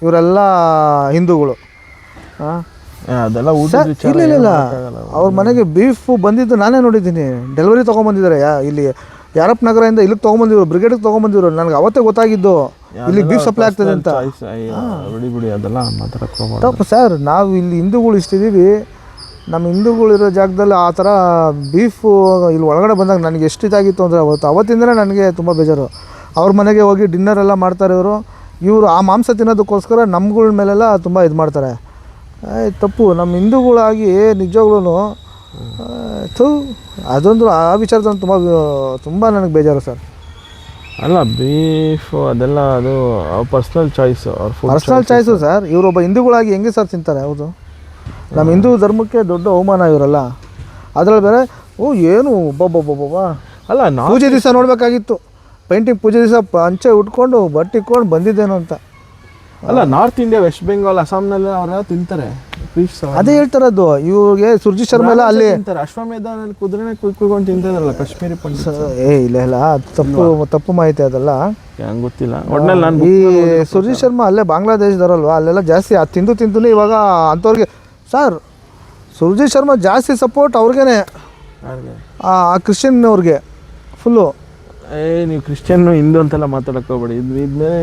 ಇವರೆಲ್ಲ ಹಿಂದೂಗಳು. ಅದೆಲ್ಲ ಇಲ್ಲ ಅವ್ರ ಮನೆಗೆ ಬೀಫು ಬಂದಿದ್ದು ನಾನೇ ನೋಡಿದ್ದೀನಿ. ಡೆಲಿವರಿ ತೊಗೊಂಬಂದಿದ್ದಾರೆ ಇಲ್ಲಿ ಯಾರಪ್ಪ ನಗರದಿಂದ ಇಲ್ಲಿಗೆ ತೊಗೊಂಬಂದಿದ್ರು, ಬ್ರಿಗೇಡಿಗೆ ತೊಗೊಂಬಂದಿದ್ರು. ನನಗೆ ಅವತ್ತೇ ಗೊತ್ತಾಗಿದ್ದು ಇಲ್ಲಿ ಬೀಫ್ ಸಪ್ಲೈ ಆಗ್ತದೆ ಅಂತ. ಅದೆಲ್ಲ ತಪ್ಪು ಸರ್. ನಾವು ಇಲ್ಲಿ ಹಿಂದೂಗಳು ಇಷ್ಟಿದ್ದೀವಿ, ನಮ್ಮ ಹಿಂದೂಗಳಿರೋ ಜಾಗದಲ್ಲಿ ಆ ಥರ ಬೀಫು ಇಲ್ಲಿ ಒಳಗಡೆ ಬಂದಾಗ ನನಗೆ ಎಷ್ಟು ಇದಾಗಿತ್ತು ಅಂದರೆ ಅವತ್ತಿಂದಲೇ ನನಗೆ ತುಂಬ ಬೇಜಾರು. ಅವ್ರ ಮನೆಗೆ ಹೋಗಿ ಡಿನ್ನರ್ ಎಲ್ಲ ಮಾಡ್ತಾರೆ ಇವರು ಆ ಮಾಂಸ ತಿನ್ನೋದಕ್ಕೋಸ್ಕರ ನಮ್ಗಳ ಮೇಲೆಲ್ಲ ತುಂಬ ಇದು ಮಾಡ್ತಾರೆ. ತಪ್ಪು. ನಮ್ಮ ಹಿಂದೂಗಳಾಗಿ ನಿಜವಾಗ್ಲೂ ಅದೊಂದು ಆ ವಿಚಾರದಲ್ಲಿ ತುಂಬ ನನಗೆ ಬೇಜಾರು ಸರ್. ಅಲ್ಲ ಬೀಫ್ ಅದೆಲ್ಲ ಅದು personal choice, personal choice sir. ಇವರೊಬ್ಬ ಹಿಂದೂಗಳಾಗಿ ಹೆಂಗೆ ಸರ್ ತಿಂತಾರೆ? ಹೌದು, ನಮ್ಮ ಹಿಂದೂ ಧರ್ಮಕ್ಕೆ ದೊಡ್ಡ ಅವಮಾನ ಇವರಲ್ಲ. ಅದರಲ್ಲಿ ಬೇರೆ ಏನು ಒಬ್ಬೊಬ್ಬೊಬ್ಬೊಬ್ಬ ಅಲ್ಲ, ಪೂಜೆ ದಿವಸ ನೋಡಬೇಕಾಗಿತ್ತು. ಪೇಂಟಿಂಗ್ ಪೂಜೆ ದಿವಸ ಅಂಚೆ ಉಟ್ಕೊಂಡು ಬಟ್ಟೆ ಇಟ್ಕೊಂಡು ಬಂದಿದ್ದೇನೋ ಅಂತ. ಅಲ್ಲ, ನಾರ್ತ್ ಇಂಡಿಯಾ, ವೆಸ್ಟ್ ಬೆಂಗಾಲ್, ಅಸ್ಸಾಂನಲ್ಲಿ ಅವರೆಲ್ಲ ತಿಂತಾರೆ. ಅದೇ ಹೇಳ್ತಾರದು. ಇವ್ರಿಗೆ ಸುರ್ಜಿ ಶರ್ಮಾ ಎಲ್ಲ ಅಲ್ಲಿ ಅಶ್ವಮೇಧ ಕುದುರೆನೇ ಕುಯ್ಕೊಂಡು ತಿಂತಾರಲ್ಲ ಕಾಶ್ಮೀರಿ ಪಂಡಿತ. ಇಲ್ಲ ತಪ್ಪು ಮಾಹಿತಿ ಅದೆಲ್ಲ, ಹೆಂಗೆ ಗೊತ್ತಿಲ್ಲ. ಒಟ್ನಲ್ಲಿ ನಾನು ಈ ಸುರ್ಜಿ ಶರ್ಮಾ ಅಲ್ಲೇ ಬಾಂಗ್ಲಾದೇಶದವರಲ್ವಾ, ಅಲ್ಲೆಲ್ಲ ಜಾಸ್ತಿ ತಿಂದು ಇವಾಗ ಅಂಥವ್ರಿಗೆ ಸರ್ ಸುರ್ಜಿ ಶರ್ಮಾ ಜಾಸ್ತಿ ಸಪೋರ್ಟ್ ಅವ್ರಿಗೇನೆ, ಆ ಕ್ರಿಶ್ಚಿಯನ್ ಅವ್ರಿಗೆ ಫುಲ್ಲು. ನೀವು ಕ್ರಿಶ್ಚಿಯನ್ನು ಹಿಂದೂ ಅಂತೆಲ್ಲ ಮಾತಾಡಕ್ಕೆ ಹೋಗ್ಬೇಡಿ. ಇದ್ಮೇಲೆ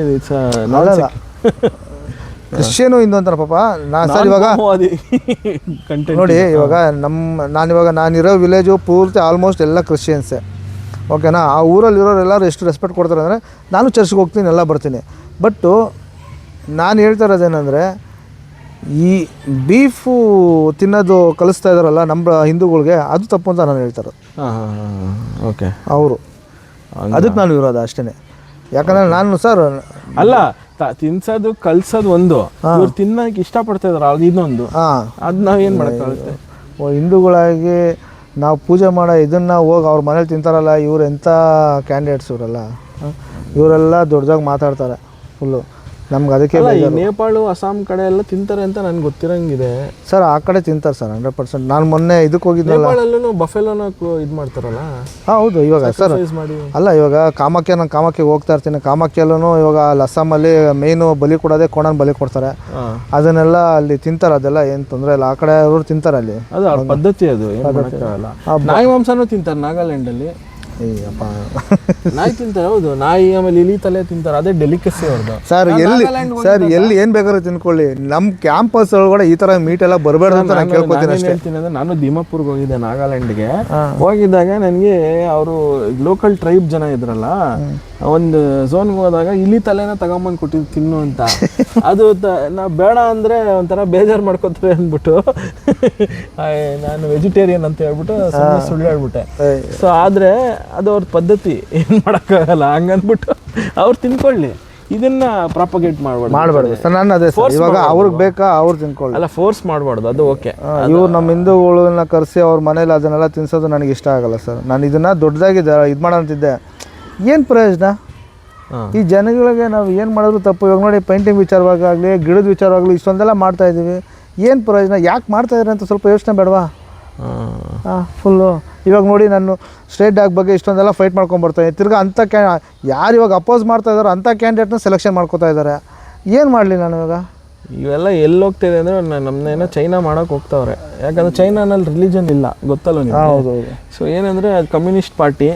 ಕ್ರಿಶ್ಚಿಯನು ಹಿಂದೂ ಅಂತಾರೆ ಪಾಪ. ಸರ್ ಇವಾಗ ನೋಡಿ, ಇವಾಗ ನಾನಿರೋ ವಿಲೇಜು ಪೂರ್ತಿ ಆಲ್ಮೋಸ್ಟ್ ಎಲ್ಲ ಕ್ರಿಶ್ಚಿಯನ್ಸೇ, ಓಕೆನಾ. ಆ ಊರಲ್ಲಿರೋರೆಲ್ಲರೂ ಎಷ್ಟು ರೆಸ್ಪೆಕ್ಟ್ ಕೊಡ್ತಾರೆ ಅಂದರೆ, ನಾನು ಚರ್ಚ್ಗೆ ಹೋಗ್ತೀನಿ, ಎಲ್ಲ ಬರ್ತೀನಿ. ಬಟ್ಟು ನಾನು ಹೇಳ್ತಾ ಇರೋದೇನೆಂದರೆ, ಈ ಬೀಫು ತಿನ್ನೋದು ಕಲಿಸ್ತಾ ಇದ್ದಾರಲ್ಲ ನಮ್ಮ ಹಿಂದೂಗಳಿಗೆ, ಅದು ತಪ್ಪು ಅಂತ ನಾನು ಹೇಳ್ತಾರೆ. ಓಕೆ, ಅವರು ಅದಕ್ಕೆ ನಾನು ಇರೋದು ಅಷ್ಟೇ. ಯಾಕಂದರೆ ನಾನು ಸರ್ ಅಲ್ಲ, ತಿನ್ಸೋದು ಕಲ್ಸೋದು ಒಂದು, ಇವ್ರು ತಿನ್ನೋಕೆ ಇಷ್ಟಪಡ್ತಾ ಇದಾರೆ ಅದು ಇನ್ನೊಂದು. ಅದು ನಾವೇನು ಮಾಡೋಕ್ಕಾಗುತ್ತೆ? ಹಿಂದೂಗಳಾಗಿ ನಾವು ಪೂಜೆ ಮಾಡೋ ಇದನ್ನು ಹೋಗಿ ಅವ್ರ ಮನೇಲಿ ತಿಂತಾರಲ್ಲ, ಇವ್ರು ಎಂಥ ಕ್ಯಾಂಡಿಡೇಟ್ಸ್ ಇವರೆಲ್ಲ. ಇವರೆಲ್ಲ ದೊಡ್ಡದಾಗಿ ಮಾತಾಡ್ತಾರೆ ಫುಲ್ಲು. ನಮ್ಗೆ ಅದಕ್ಕೆ ನೇಪಾಳ, ಅಸ್ಸಾಂ ಕಡೆ ಎಲ್ಲ ತಿಂತಾರೆ ಅಂತ ನನಗೆ ಗೊತ್ತಿರಂಗಿದೆ ಸರ್. ಆ ಕಡೆ ತಿಂತಾರೆ ಸರ್ 100%. ನಾನು ಮೊನ್ನೆ ಇದಕ್ಕೆ ಹೋಗಿದ್ದೆಲ್ಲ, ಬಫೆಲೋನ ಇದು ಮಾಡ್ತಾರಲ್ಲ. ಹೌದು. ಇವಾಗ ಸರ್ ಅಲ್ಲ, ಇವಾಗ ಕಾಮಾಖ್ಯಗೆ ಹೋಗ್ತಾ ಇರ್ತೀನಿ. ಕಾಮಾಖ್ಯಲ್ಲೂ ಇವಾಗ ಅಸ್ಸಾಮಲ್ಲಿ ಮೇಯ್ನು ಬಲಿ ಕೊಡೋದೇ ಕೋಣನ ಬಲಿ ಕೊಡ್ತಾರೆ. ಅದನ್ನೆಲ್ಲ ಅಲ್ಲಿ ತಿಂತಾರೆ. ಅದೆಲ್ಲ ಏನು ತೊಂದರೆ ಇಲ್ಲ, ಆ ಕಡೆ ಅವರು ತಿಂತಾರೆ ಅಲ್ಲಿ. ಅದು ಅವ್ರ ಪದ್ಧತಿ. ಅದು ನಾಯಿ ಮಾಂಸನೂ ತಿಂತಾರೆ ನಾಗಾಲ್ಯಾಂಡಲ್ಲಿ. ಅಪ್ಪ ನಾಯಿ ತಿಂತಾರೆ. ಹೌದು, ನಾಯಿ ಆಮೇಲೆ ಇಲಿ ತಲೆ ತಿಂತಾರೆ. ಅದೇ ಡೆಲಿಕಸಿ ಅವ್ರದ್ದು ಸರ್. ಎಲ್ಲಿ ಏನು ಬೇಕಾದ್ರೂ ತಿನ್ಕೊಳ್ಳಿ, ನಮ್ಮ ಕ್ಯಾಂಪಸ್ ಒಳಗಡೆ ಈ ಥರ ಮೀಟ್ ಎಲ್ಲ ಬರಬೇಡ ಅಂತ ನಾನು ಕೇಳ್ಕೊತೀನಿ ಅಷ್ಟೇ. ಹೇಳ್ತೀನಿ ಅಂದರೆ, ನಾನು ದಿಮಾಪುರ್ಗೆ ಹೋಗಿದ್ದೆ, ನಾಗಾಲ್ಯಾಂಡ್ಗೆ ಹೋಗಿದ್ದಾಗ ನನಗೆ ಅವರು ಲೋಕಲ್ ಟ್ರೈಬ್ ಜನ ಇದ್ರಲ್ಲ, ಒಂದು ಝೋನ್ಗೆ ಹೋದಾಗ ಇಲಿ ತಲೆನ ತಗೊಂಬಂದು ಕೊಟ್ಟಿದ್ದು ತಿನ್ನು ಅಂತ. ಅದು ನಾ ಬೇಡ ಅಂದರೆ ಒಂಥರ ಬೇಜಾರು ಮಾಡ್ಕೊತಾರೆ ಅಂದ್ಬಿಟ್ಟು ನಾನು ವೆಜಿಟೇರಿಯನ್ ಅಂತ ಹೇಳ್ಬಿಟ್ಟು ಸುಳ್ಳು ಹೇಳ್ಬಿಟ್ಟೆ. ಸೊ ಆದರೆ ಅದು ಅವ್ರ ಪದ್ಧತಿ, ಏನು ಮಾಡೋಕ್ಕಾಗಲ್ಲ. ಹಂಗಂದ್ಬಿಟ್ಟು ಅವ್ರು ತಿನ್ಕೊಳ್ಳಿ, ಇದನ್ನ ಪ್ರಾಪಗೇಟ್ ಮಾಡಬಾರ್ದು ಸರ್. ನಾನು ಅದೇ ಸರ್, ಇವಾಗ ಅವ್ರಿಗೆ ಬೇಕಾ ಅವ್ರು ತಿನ್ಕೊಳ್ಳಿ, ಅಲ್ಲ ಫೋರ್ಸ್ ಮಾಡಬಾರ್ದು. ಅದು ಓಕೆ. ಇವ್ರು ನಮ್ಮ ಹಿಂದೂಗಳನ್ನ ಕರೆಸಿ ಅವ್ರ ಮನೇಲಿ ಅದನ್ನೆಲ್ಲ ತಿನ್ಸೋದು ನನಗೆ ಇಷ್ಟ ಆಗಲ್ಲ ಸರ್. ನಾನು ಇದನ್ನು ದೊಡ್ಡದಾಗಿ ಇದು ಮಾಡೋಂತಿದ್ದೆ. ಏನು ಪ್ರಯೋಜನ? ಈ ಜನಗಳಿಗೆ ನಾವು ಏನು ಮಾಡಿದ್ರು ತಪ್ಪು. ಇವಾಗ ನೋಡಿ, ಪೇಂಟಿಂಗ್ ವಿಚಾರವಾಗಲಿ, ಗಿಡದ ವಿಚಾರವಾಗಲಿ, ಇಷ್ಟೊಂದೆಲ್ಲ ಮಾಡ್ತಾಯಿದ್ದೀವಿ. ಏನು ಪ್ರಯೋಜನ? ಯಾಕೆ ಮಾಡ್ತಾಯಿದ್ದಾರೆ ಅಂತ ಸ್ವಲ್ಪ ಯೋಚನೆ ಬೇಡವಾ? ಫುಲ್ಲು ಇವಾಗ ನೋಡಿ, ನಾನು ಸ್ಟೇಟ್ ಡಾಗ್ ಬಗ್ಗೆ ಇಷ್ಟೊಂದೆಲ್ಲ ಫೈಟ್ ಮಾಡ್ಕೊಂಬರ್ತಾನೆ. ತಿರ್ಗಿ ಅಂಥ ಯಾರು ಇವಾಗ ಅಪೋಸ್ ಮಾಡ್ತಾ ಇದ್ದಾರೋ ಅಂಥ ಕ್ಯಾಂಡಿಡೇಟ್ನ ಸೆಲೆಕ್ಷನ್ ಮಾಡ್ಕೋತಾ ಇದ್ದಾರೆ. ಏನು ಮಾಡಲಿ ನಾನು ಇವಾಗ? ಇವೆಲ್ಲ ಎಲ್ಲಿ ಹೋಗ್ತಾಯಿದೆ ಅಂದರೆ, ನಮ್ಮನ್ನೇನೋ ಚೈನಾ ಮಾಡೋಕೆ ಹೋಗ್ತಾವ್ರೆ. ಯಾಕಂದರೆ ಚೈನಾನಲ್ಲಿ ರಿಲಿಜನ್ ಇಲ್ಲ, ಗೊತ್ತಲ್ಲ ನೀವು. ಹೌದು. ಸೊ ಏನಂದರೆ, ಅದು ಕಮ್ಯುನಿಸ್ಟ್ ಪಾರ್ಟಿ.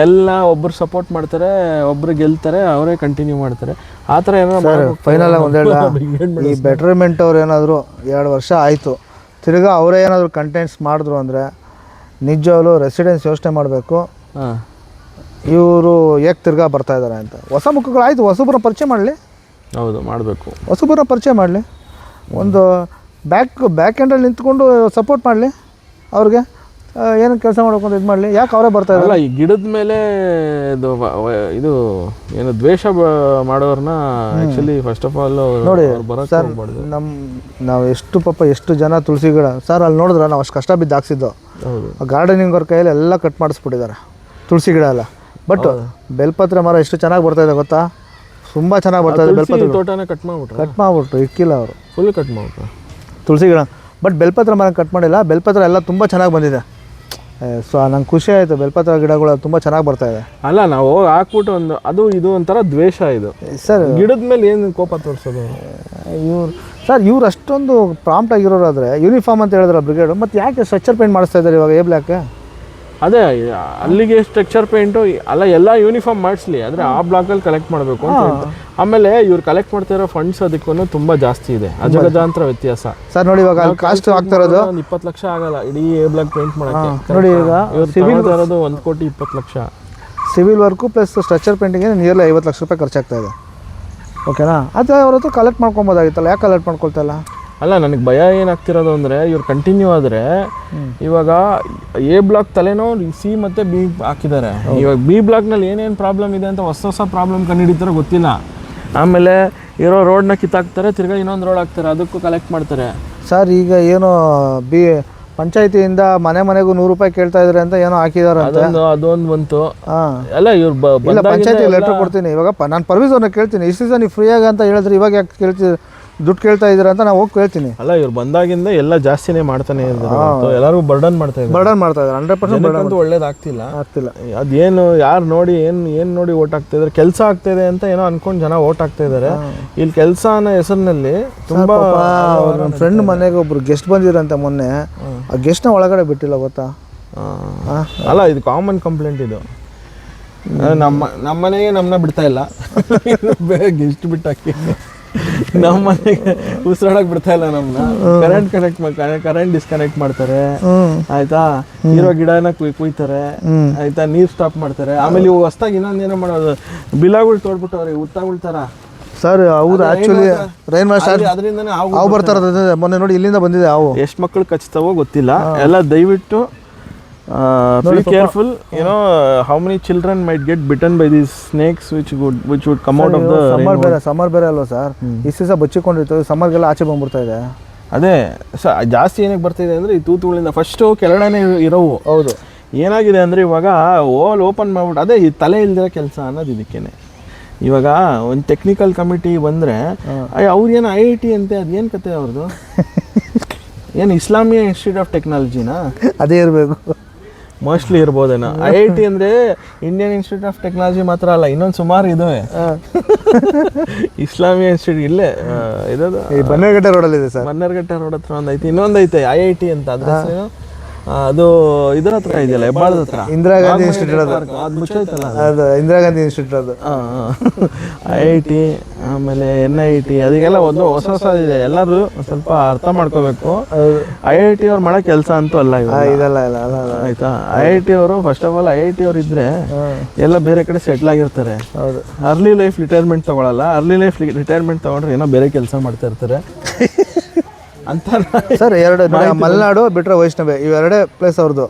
ಎಲ್ಲ ಒಬ್ಬರು ಸಪೋರ್ಟ್ ಮಾಡ್ತಾರೆ, ಒಬ್ಬರು ಗೆಲ್ತಾರೆ, ಅವರೇ ಕಂಟಿನ್ಯೂ ಮಾಡ್ತಾರೆ. ಆ ಥರ ಏನಾದ್ರು ಫೈನಲ್ ಈ ಬೆಟರ್ಮೆಂಟ್ ಅವ್ರು ಏನಾದರೂ 2 ವರ್ಷ ಆಯಿತು, ತಿರ್ಗಾ ಅವರೇ ಏನಾದರೂ ಕಂಟೆಂಟ್ಸ್ ಮಾಡಿದ್ರು ಅಂದರೆ ನಿಜವಾಗ್ಲೂ ರೆಸಿಡೆನ್ಸ್ ಯೋಚನೆ ಮಾಡಬೇಕು. ಇವರು ಏಕೆ ತಿರ್ಗಾ ಬರ್ತಾಯಿದ್ದಾರೆ ಅಂತ. ಹೊಸ ಮುಖಗಳು ಆಯಿತು, ಹೊಸಬ್ರನ್ನ ಪರಿಚಯ ಮಾಡಲಿ. ಹೌದು, ಮಾಡಬೇಕು. ಹೊಸಬ್ರನ್ನ ಪರಿಚಯ ಮಾಡಲಿ. ಒಂದು ಬ್ಯಾಕ್ ಎಂಡಲ್ಲಿ ನಿಂತ್ಕೊಂಡು ಸಪೋರ್ಟ್ ಮಾಡಲಿ ಅವ್ರಿಗೆ. ಏನು ಕೆಲಸ ಮಾಡ್ಬೇಕು ಅಂತ ಇದು ಮಾಡಲಿ. ಯಾಕೆ ಅವರೇ ಬರ್ತಾ ಇರಲ್ಲ? ಈ ಗಿಡದ ಮೇಲೆ ಇದು ಏನು ದ್ವೇಷ ಮಾಡೋರನ್ನ ಆ್ಯಕ್ಚುಲಿ ಫಸ್ಟ್ ಆಫ್ ಆಲ್ ನೋಡಿ ಸರ್, ನಾವು ಎಷ್ಟು ಜನ ತುಳಸಿ ಗಿಡ ಸರ್ ಅಲ್ಲಿ ನೋಡಿದ್ರೆ ನಾವು ಅಷ್ಟು ಕಷ್ಟ ಬಿದ್ದು ಹಾಕ್ಸಿದ್ದು. ಗಾರ್ಡನಿಂಗ್ ಅವ್ರ ಕೈಯಲ್ಲಿ ಎಲ್ಲ ಕಟ್ ಮಾಡಿಸ್ಬಿಟ್ಟಿದ್ದಾರೆ ತುಳಸಿ ಗಿಡ ಎಲ್ಲ. ಬಟ್ ಬೆಲ್ಪತ್ರೆ ಮರ ಎಷ್ಟು ಚೆನ್ನಾಗಿ ಬರ್ತಾಯಿದೆ ಗೊತ್ತಾ? ತುಂಬ ಚೆನ್ನಾಗಿ ಬರ್ತಾಯಿದೆ. ಬೆಲ್ಪತ್ರೆ ತೋಟನ ಕಟ್ ಮಾಡಿಬಿಟ್ರು ಇಕ್ಕಿಲ್ಲ ಅವರು, ಫುಲ್ ಕಟ್ ಮಾಡಿಬಿಟ್ರು ತುಳಸಿ ಗಿಡ. ಬಟ್ ಬೆಲ್ಪತ್ರ ಮರ ಕಟ್ ಮಾಡಿಲ್ಲ. ಬೆಲ್ಪತ್ರ ಎಲ್ಲ ತುಂಬ ಚೆನ್ನಾಗಿ ಬಂದಿದೆ. ಸೊ ನಂಗೆ ಖುಷಿ ಆಯಿತು, ಬೆಲ್ಪತ್ರ ಗಿಡಗಳು ತುಂಬ ಚೆನ್ನಾಗಿ ಬರ್ತಾ ಇದೆ. ಅಲ್ಲ ನಾವು ಹೋಗಿ ಹಾಕ್ಬಿಟ್ಟು ಒಂದು ಅದು ಇದು ಒಂಥರ ದ್ವೇಷ ಇದು ಸರ್. ಗಿಡದ ಮೇಲೆ ಏನು ಕೋಪ ತೋರಿಸೋದು ಇವ್ರು ಅಷ್ಟೊಂದು ಪ್ರಾಂಪ್ಟ್ ಆಗಿರೋರಾದರೆ ಯೂನಿಫಾರ್ಮ್ ಅಂತ ಹೇಳಿದ್ರೆ ಬ್ರಿಗೇಡು, ಮತ್ತು ಯಾಕೆ ಸ್ಟ್ರಕ್ಚರ್ ಪೇಂಟ್ ಮಾಡಿಸ್ತಾ ಇದ್ದಾರೆ ಇವಾಗ ಎ ಬ್ಲ್ಯಾಕ್? ಅದೇ ಅಲ್ಲಿಗೆ ಸ್ಟ್ರಕ್ಚರ್ ಪೇಂಟು ಅಲ್ಲ, ಎಲ್ಲ ಯೂನಿಫಾರ್ಮ್ ಮಾಡಿಸ್ಲಿ, ಆದರೆ ಆ ಬ್ಲಾಕಲ್ಲಿ ಕಲೆಕ್ಟ್ ಮಾಡಬೇಕು ಅಂತ ಹೇಳ್ತಾರೆ. ಆಮೇಲೆ ಇವ್ರು ಕಲೆಕ್ಟ್ ಮಾಡ್ತಾ ಇರೋ ಫಂಡ್ಸ್ ಅದಕ್ಕೂ ತುಂಬ ಜಾಸ್ತಿ ಇದೆ, ಅಜಗಜಾಂತರ ವ್ಯತ್ಯಾಸ. ಸರ್ ನೋಡಿ ಇವಾಗ ಅಲ್ಲಿ ಕಾಸ್ಟ್ ಆಗ್ತಾ ಇರೋದು ಒಂದು 20 ಲಕ್ಷ ಆಗಲ್ಲ ಇಡೀ ಎ ಬ್ಲಾಕ್ ಪೇಂಟ್ ಮಾಡೋಕ್ಕೆ. ನೋಡಿ ಈಗ ಸಿವಿಲ್ ಇರೋದು 1,20,20,00,000 ಸಿವಿಲ್ ವರ್ಕು ಪ್ಲಸ್ ಸ್ಟ್ರಕ್ಚರ್ ಪೇಂಟಿಂಗ್ಗೆ ನಿಯರ್ಲಿ 50 ಲಕ್ಷ ರೂಪಾಯಿ ಖರ್ಚಾಗ್ತಾ ಇದೆ. ಓಕೆನಾ? ಅದು ಅವ್ರ ಹತ್ರ ಕಲೆಕ್ಟ್ ಮಾಡ್ಕೊಬೋದಾಗಿತ್ತಲ್ಲ, ಯಾಕೆ ಕಲೆಕ್ಟ್ ಮಾಡ್ಕೊಳ್ತಾ? ಅಲ್ಲ, ನನಗೆ ಭಯ ಏನಾಗ್ತಿರೋದು ಅಂದರೆ ಇವ್ರು ಕಂಟಿನ್ಯೂ ಆದರೆ ಇವಾಗ ಎ ಬ್ಲಾಕ್ ತಲೆನೋ ಸಿ ಮತ್ತು ಬಿ ಹಾಕಿದ್ದಾರೆ. ಇವಾಗ ಬಿ ಬ್ಲಾಕ್ನಲ್ಲಿ ಏನೇನು ಪ್ರಾಬ್ಲಮ್ ಇದೆ ಅಂತ ಹೊಸ ಪ್ರಾಬ್ಲಮ್ ಕಂಡುಹಿಡಿತಾರೆ ಗೊತ್ತಿಲ್ಲ. ಆಮೇಲೆ ಇರೋ ರೋಡ್ನ ಕಿತ್ತಾಕ್ತಾರೆ, ತಿರ್ಗಾ ಇನ್ನೊಂದು ರೋಡ್ ಹಾಕ್ತಾರೆ, ಅದಕ್ಕೂ ಕಲೆಕ್ಟ್ ಮಾಡ್ತಾರೆ. ಸರ್ ಈಗ ಏನೋ ಪಂಚಾಯತಿಯಿಂದ ಮನೆಗೂ 100 ರೂಪಾಯಿ ಕೇಳ್ತಾ ಇದ್ದಾರೆ ಅಂತ ಏನೋ ಹಾಕಿದಾರೆ. ಅದೊಂದು ಬಂತು. ಹಾಂ, ಅಲ್ಲ ಇವ್ರು ಇಲ್ಲ ಪಂಚಾಯತಿಗೆ ಲೆಟ್ರ್ ಕೊಡ್ತೀನಿ. ಇವಾಗ ನಾನು ಪರ್ವಿಸವ್ರನ್ನ ಕೇಳ್ತೀನಿ, ಇಷ್ಟು ದಿವಸ ನೀವು ಫ್ರೀಯಾಗಿ ಅಂತ ಹೇಳಿದ್ರೆ ಇವಾಗ ಯಾಕೆ ಕೇಳ್ತೀವಿ, ದುಡ್ಡು ಕೇಳ್ತಾ ಇದ್ದೀರಾ ಅಂತ ನಾವು ಹೋಗಿ ಕೇಳ್ತೀನಿ. ಅಲ್ಲ ಇವ್ರು ಬಂದಾಗಿಂದ ಎಲ್ಲ ಜಾಸ್ತಿನೇ ಮಾಡ್ತಾನೆ ಇದ್ದಾರೆ, ಎಲ್ಲರಿಗೂ ಬರ್ಡನ್ ಮಾಡ್ತಾ ಇದ್ದಾರೆ. 100% ಬರ್ಡನ್ ಒಳ್ಳೇದಾಗ್ತಿಲ್ಲ. ಅದೇನು ಯಾರು ನೋಡಿ ಏನು ನೋಡಿ ಓಟ್ ಆಗ್ತಾ ಇದ್ದಾರೆ, ಕೆಲಸ ಆಗ್ತಾಯಿದೆ ಅಂತ ಏನೋ ಅನ್ಕೊಂಡು ಜನ ಓಟ್ ಆಗ್ತಾ ಇದ್ದಾರೆ. ಇಲ್ಲಿ ಕೆಲಸ ಅನ್ನೋ ಹೆಸರಿನಲ್ಲಿ ತುಂಬ ನನ್ನ ಫ್ರೆಂಡ್ ಮನೆಗೆ ಒಬ್ರು ಗೆಸ್ಟ್ ಬಂದಿರಂತೆ ಮೊನ್ನೆ, ಆ ಗೆಸ್ಟ್ನ ಒಳಗಡೆ ಬಿಟ್ಟಿಲ್ಲ ಗೊತ್ತಾ? ಅಲ್ಲ ಇದು ಕಾಮನ್ ಕಂಪ್ಲೇಂಟ್ ಇದು. ನಮ್ಮ ಮನೆಗೆ ನಮ್ಮನ್ನ ಬಿಡ್ತಾ ಇಲ್ಲ, ಗೆಸ್ಟ್ ಬಿಟ್ಟಾಕಿ ನಮ್ಮ ಮನೆಗೆ ಉಸಿರಾಡಕ್ ಬಿಡ್ತಾ ಇಲ್ಲ ನಮ್ಮನ್ನ. ಕರೆಂಟ್ ಡಿಸ್ಕನೆಕ್ಟ್ ಮಾಡ್ತಾರೆ ಆಯ್ತಾ, ಇರೋ ಗಿಡನ ಕುಯ್ತಾರೆ ಆಯ್ತಾ, ನೀರ್ ಸ್ಟಾಪ್ ಮಾಡ್ತಾರೆ. ಆಮೇಲೆ ಇವು ಹೊಸ್ದಾಗಿ ಇನ್ನೊಂದೇನೋ ಮಾಡೋದು, ಬಿಲಾಗಳು ತೋಡ್ಬಿಟ್ಟವ್ರೆ ಉತ್ತಾಗಳ ತರ. ಸರ್ ಹೌದು, ಆಕ್ಚುಲಿ ರೈನ್ ವಾಟರ್ ಅದರಿಂದನೇ ಹಾವು ಬರ್ತಾ ಇರೋದು. ಮೊನ್ನೆ ನೋಡಿ ಇಲ್ಲಿಂದ ಬಂದಿದೆ ಹಾವು. ಎಷ್ಟು ಮಕ್ಕಳು ಕಚ್ತಾವೋ ಗೊತ್ತಿಲ್ಲ. ಎಲ್ಲ ದಯವಿಟ್ಟು be careful, you know how many children might get bitten by these snakes which would come out of the summer ಬೇರೆ ಅಲ್ವಾ ಸರ್, ಇಷ್ಟು ದಿವಸ ಬಚ್ಚಿಕೊಂಡಿರ್ತವೆ, ಸಮ್ಮರ್ಗೆಲ್ಲ ಆಚೆ ಬಂದ್ಬಿಡ್ತಾ ಇದೆ. ಅದೇ ಜಾಸ್ತಿ ಏನಕ್ಕೆ ಬರ್ತಿದೆ ಅಂದರೆ ಈ ತೂತುಗಳಿಂದ ಫಸ್ಟು ಕೆಳಗಡೆ ಇರೋವು. ಹೌದು, ಏನಾಗಿದೆ ಅಂದರೆ ಇವಾಗ ಓಲ್ ಓಪನ್ ಮಾಡ್ಬಿಟ್ಟು ಅದೇ ಈ ತಲೆ ಇಲ್ದಿರೋ ಕೆಲಸ ಅನ್ನೋದು ಇದಕ್ಕೇನೆ. ಇವಾಗ ಒಂದು ಟೆಕ್ನಿಕಲ್ ಕಮಿಟಿ ಬಂದರೆ ಅವ್ರೇನು IIT ಅಂತೆ, ಅದೇನು ಕತೆ ಅವ್ರದ್ದು? ಏನು ಇಸ್ಲಾಮಿಯಾ ಇನ್ಸ್ಟಿಟ್ಯೂಟ್ ಆಫ್ ಟೆಕ್ನಾಲಜಿನಾ? ಅದೇ ಇರಬೇಕು, ಮೋಸ್ಟ್ಲಿ ಇರ್ಬೋದೇನೋ. IIT ಅಂದರೆ ಇಂಡಿಯನ್ ಇನ್ಸ್ಟಿಟ್ಯೂಟ್ ಆಫ್ ಟೆಕ್ನಾಲಜಿ ಮಾತ್ರ ಅಲ್ಲ, ಇನ್ನೊಂದು ಸುಮಾರು ಇದಾವೆ. ಇಸ್ಲಾಮಿಯಾ ಇನ್ಸ್ಟಿಟ್ಯೂಟ್ ಇಲ್ಲೇ ಇರೋದು ಬನ್ನೇರಘಟ್ಟ ರೋಡಲ್ಲಿದೆ ಸರ್. ಬನ್ನೇರಘಟ್ಟ ರೋಡ್ ಹತ್ರ ಒಂದು ಐತೆ, ಇನ್ನೊಂದು ಐತೆ IIT ಅಂತ. ಅದ್ರ ಅದು ಇದರ ಹತ್ರ ಇದೆಯಲ್ಲ, ಹೆಬ್ಬಾಳದ ಹತ್ರ ಇಂದಿರಾ ಗಾಂಧಿ ಇನ್ಸ್ಟಿಟ್ಯೂಟ್. ಅದು ಮುಚ್ಚೈತಲ್ಲ, ಅದು ಇಂದಿರಾ ಗಾಂಧಿ ಇನ್ಸ್ಟಿಟ್ಯೂಟ್. ಅದು IIT ಆಮೇಲೆ NIT ಅದಕ್ಕೆಲ್ಲ ಒಂದು ಹೊಸ ಇದೆ. ಎಲ್ಲರೂ ಸ್ವಲ್ಪ ಅರ್ಥ ಮಾಡ್ಕೋಬೇಕು. IIT ಅವ್ರು ಮಾಡೋ ಕೆಲಸ ಅಂತೂ ಅಲ್ಲ ಇದಲ್ಲ. ಆಯ್ತಾ, IIT ಅವರು ಫಸ್ಟ್ ಆಫ್ ಆಲ್ IIT ಅವ್ರು ಇದ್ರೆ ಎಲ್ಲ ಬೇರೆ ಕಡೆ ಸೆಟ್ಲ್ ಆಗಿರ್ತಾರೆ. ಹೌದು, ಅರ್ಲಿ ಲೈಫ್ ರಿಟೈರ್ಮೆಂಟ್ ತಗೊಳಲ್ಲ. ಅರ್ಲಿ ಲೈಫ್ ರಿಟೈರ್ಮೆಂಟ್ ತಗೊಂಡ್ರೆ ಏನೋ ಬೇರೆ ಕೆಲಸ ಮಾಡ್ತಾ ಇರ್ತಾರೆ ಅಂತ ಸರ್. ಎರಡು ಮಲೆನಾಡು ಬಿಟ್ರೆ ವೈಷ್ಣವಿ, ಇವೆರಡೇ ಪ್ಲೇಸ್ ಅವ್ರದ್ದು.